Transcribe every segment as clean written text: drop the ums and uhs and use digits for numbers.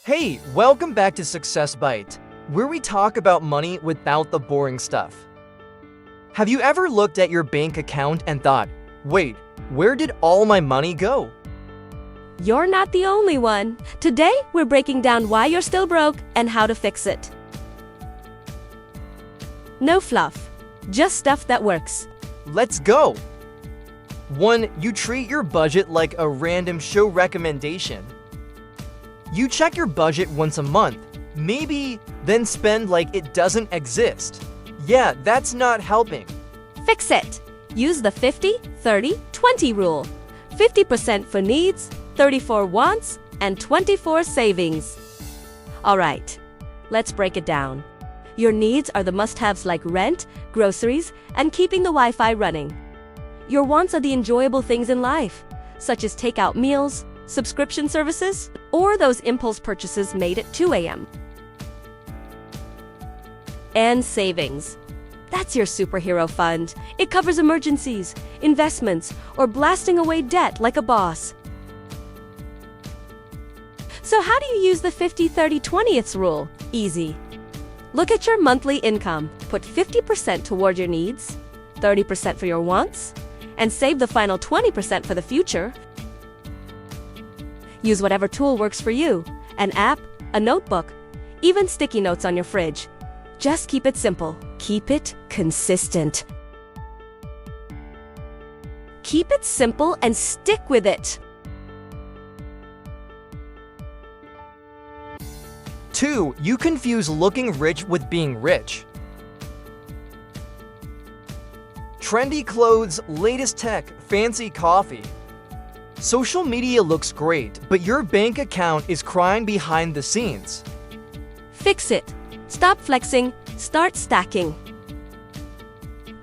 Hey, welcome back to Success Bite, where we talk about money without the boring stuff. Have you ever looked at your bank account and thought, wait, where did all my money go? You're not the only one. Today, we're breaking down why you're still broke and how to fix it. No fluff. Just stuff that works. Let's go! 1. You treat your budget like a random show recommendation. You check your budget once a month, maybe, then spend like it doesn't exist. Yeah, that's not helping. Fix it. Use the 50-30-20 rule. 50% for needs, 30 for wants, and 20 for savings. All right, let's break it down. Your needs are the must-haves like rent, groceries, and keeping the Wi-Fi running. Your wants are the enjoyable things in life, such as takeout meals, subscription services, or those impulse purchases made at 2 a.m. And savings. That's your superhero fund. It covers emergencies, investments, or blasting away debt like a boss. So how do you use the 50-30-20th rule? Easy. Look at your monthly income. Put 50% toward your needs, 30% for your wants, and save the final 20% for the future. Use whatever tool works for you, an app, a notebook, even sticky notes on your fridge. Just keep it simple. Keep it consistent. Keep it simple and stick with it. 2. You confuse looking rich with being rich. Trendy clothes, latest tech, fancy coffee. Social media looks great, but your bank account is crying behind the scenes. Fix it. Stop flexing, start stacking.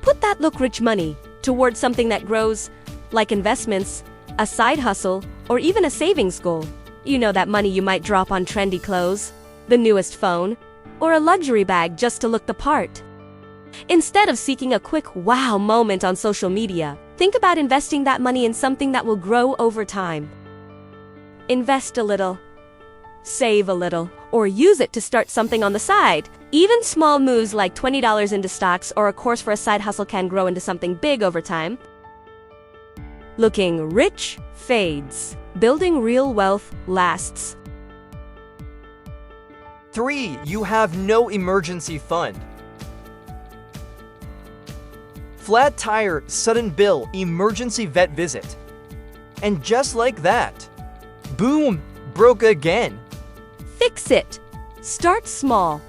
Put that look rich money towards something that grows, like investments, a side hustle, or even a savings goal. You know, that money you might drop on trendy clothes, the newest phone, or a luxury bag just to look the part. Instead of seeking a quick wow moment on social media, think about investing that money in something that will grow over time. Invest a little, save a little, or use it to start something on the side. Even small moves like $20 into stocks or a course for a side hustle can grow into something big over time. Looking rich fades. Building real wealth lasts. 3. You have no emergency fund. Flat tire, sudden bill, emergency vet visit. And just like that, boom, broke again. Fix it. Start small.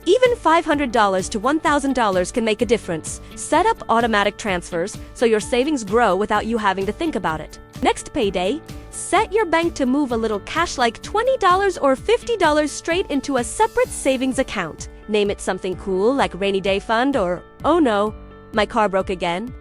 Even $500 to $1,000 can make a difference. Set up automatic transfers so your savings grow without you having to think about it. Next payday, set your bank to move a little cash like $20 or $50 straight into a separate savings account. Name it something cool like rainy day fund or, oh no, my car broke again.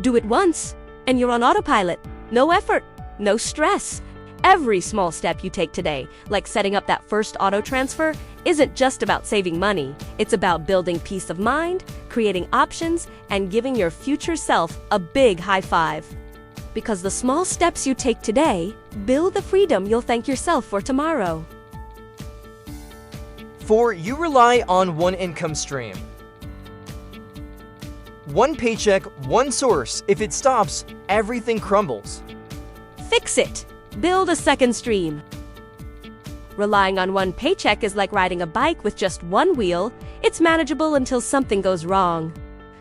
Do it once, and you're on autopilot. No effort, no stress. Every small step you take today, like setting up that first auto transfer, isn't just about saving money. It's about building peace of mind, creating options, and giving your future self a big high five. Because the small steps you take today build the freedom you'll thank yourself for tomorrow. 4. You rely on one income stream. One paycheck, one source. If it stops, everything crumbles. Fix it. Build a second stream. Relying on one paycheck is like riding a bike with just one wheel. It's manageable until something goes wrong.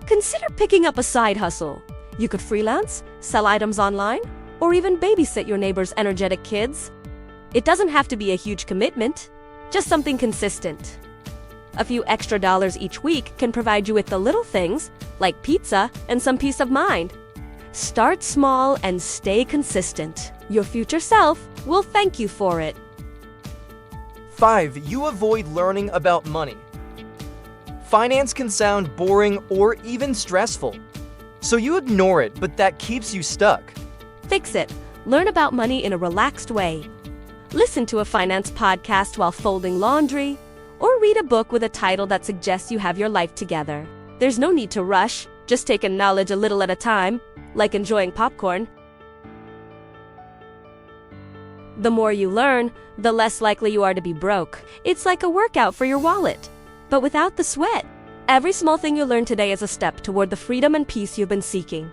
Consider picking up a side hustle. You could freelance, sell items online, or even babysit your neighbor's energetic kids. It doesn't have to be a huge commitment, just something consistent. A few extra dollars each week can provide you with the little things, like pizza and some peace of mind. Start small and stay consistent. Your future self will thank you for it. 5. You avoid learning about money. Finance can sound boring or even stressful, so you ignore it, but that keeps you stuck. Fix it. Learn about money in a relaxed way. Listen to a finance podcast while folding laundry, or read a book with a title that suggests you have your life together. There's no need to rush, just take in knowledge a little at a time, like enjoying popcorn. The more you learn, the less likely you are to be broke. It's like a workout for your wallet, but without the sweat. Every small thing you learn today is a step toward the freedom and peace you've been seeking.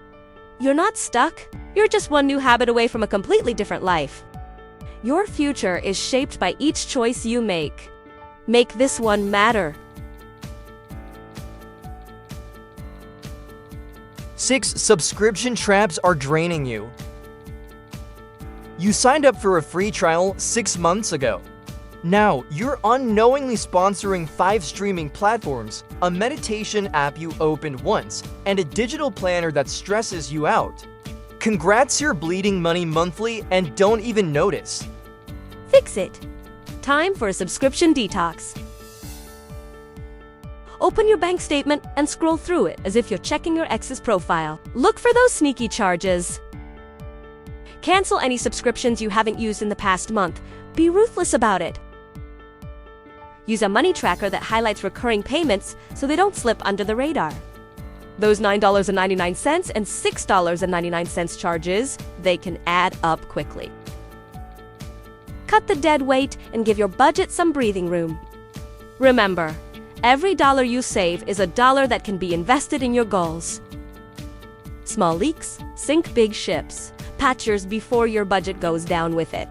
You're not stuck. You're just one new habit away from a completely different life. Your future is shaped by each choice you make. Make this one matter. 6. Subscription traps are draining you. You signed up for a free trial 6 months ago. Now, you're unknowingly sponsoring 5 streaming platforms, a meditation app you opened once, and a digital planner that stresses you out. Congrats, you're bleeding money monthly and don't even notice. Fix it. Time for a subscription detox. Open your bank statement and scroll through it as if you're checking your ex's profile. Look for those sneaky charges. Cancel any subscriptions you haven't used in the past month. Be ruthless about it. Use a money tracker that highlights recurring payments so they don't slip under the radar. Those $9.99 and $6.99 charges, they can add up quickly. Cut the dead weight and give your budget some breathing room. Remember, every dollar you save is a dollar that can be invested in your goals. Small leaks sink big ships. Patch yours before your budget goes down with it.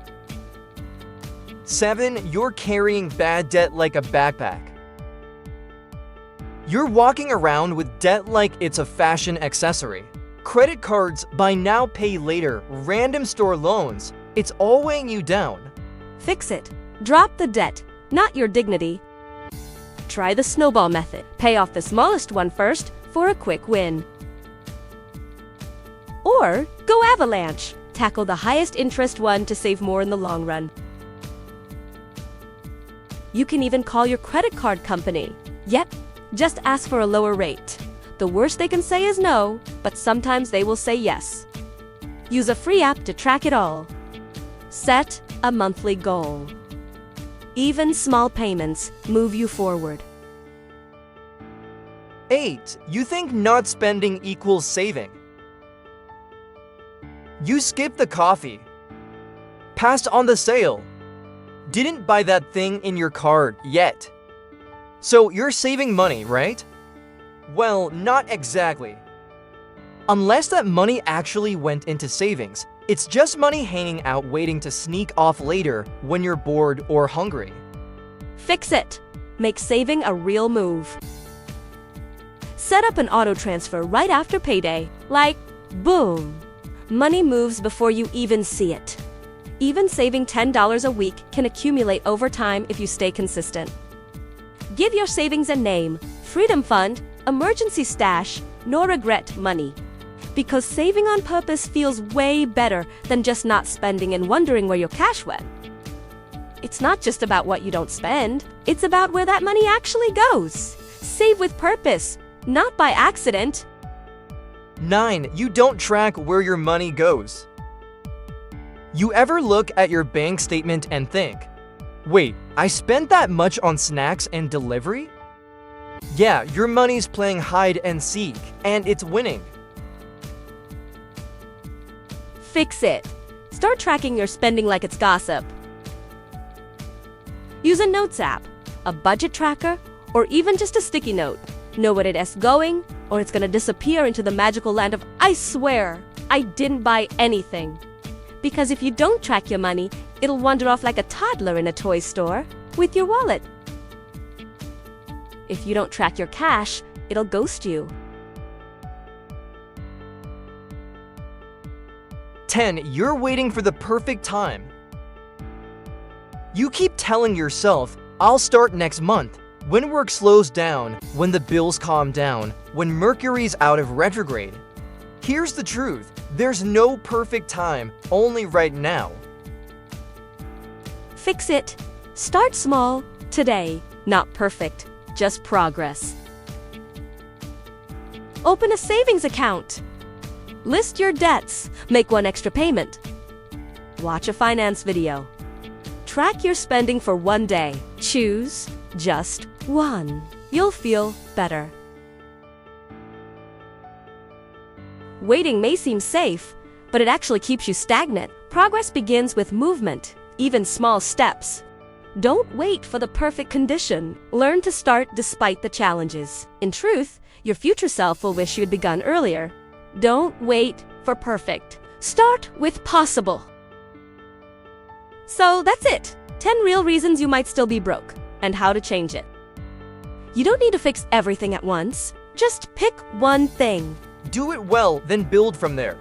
7. You're carrying bad debt like a backpack. You're walking around with debt like it's a fashion accessory. Credit cards, buy now, pay later, random store loans, it's all weighing you down. Fix it. Drop the debt, not your dignity. Try the snowball method. Pay off the smallest one first for a quick win. Or go avalanche. Tackle the highest interest one to save more in the long run. You can even call your credit card company. Yep, just ask for a lower rate. The worst they can say is no, but sometimes they will say yes. Use a free app to track it all. Set a monthly goal. Even small payments move you forward. 8. You think not spending equals saving. You skipped the coffee, passed on the sale, didn't buy that thing in your cart yet. So you're saving money, right? Well, not exactly. Unless that money actually went into savings, it's just money hanging out waiting to sneak off later when you're bored or hungry. Fix it. Make saving a real move. Set up an auto transfer right after payday. Like, boom. Money moves before you even see it. Even saving $10 a week can accumulate over time if you stay consistent. Give your savings a name: Freedom Fund, Emergency Stash, No Regret Money. Because saving on purpose feels way better than just not spending and wondering where your cash went. It's not just about what you don't spend, it's about where that money actually goes. Save with purpose, not by accident. 9. You don't track where your money goes. You ever look at your bank statement and think, wait, I spent that much on snacks and delivery? Yeah, your money's playing hide and seek, and it's winning. Fix it. Start tracking your spending like it's gossip. Use a notes app, a budget tracker, or even just a sticky note. Know what it is going, or it's gonna disappear into the magical land of I swear I didn't buy anything. Because if you don't track your money, it'll wander off like a toddler in a toy store with your wallet. If you don't track your cash, it'll ghost you. 10. You're waiting for the perfect time. You keep telling yourself, I'll start next month, when work slows down, when the bills calm down, when Mercury's out of retrograde. Here's the truth, there's no perfect time, only right now. Fix it. Start small, today. Not perfect, just progress. Open a savings account. List your debts, make one extra payment. Watch a finance video. Track your spending for one day. Choose just one. You'll feel better. Waiting may seem safe, but it actually keeps you stagnant. Progress begins with movement. even small steps. Don't wait for the perfect condition. Learn to start despite the challenges. In truth, your future self will wish you had begun earlier. Don't wait for perfect. Start with possible. So that's it. 10 real reasons you might still be broke and how to change it. You don't need to fix everything at once. Just pick one thing. Do it well, then build from there.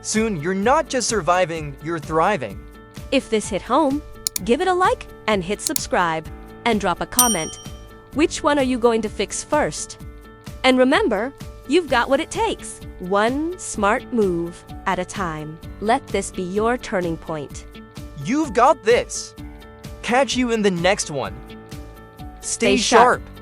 Soon, you're not just surviving, you're thriving. If this hit home, give it a like and hit subscribe and drop a comment. Which one are you going to fix first? And remember, you've got what it takes. One smart move at a time. Let this be your turning point. You've got this. Catch you in the next one. Stay Stay sharp. sharp.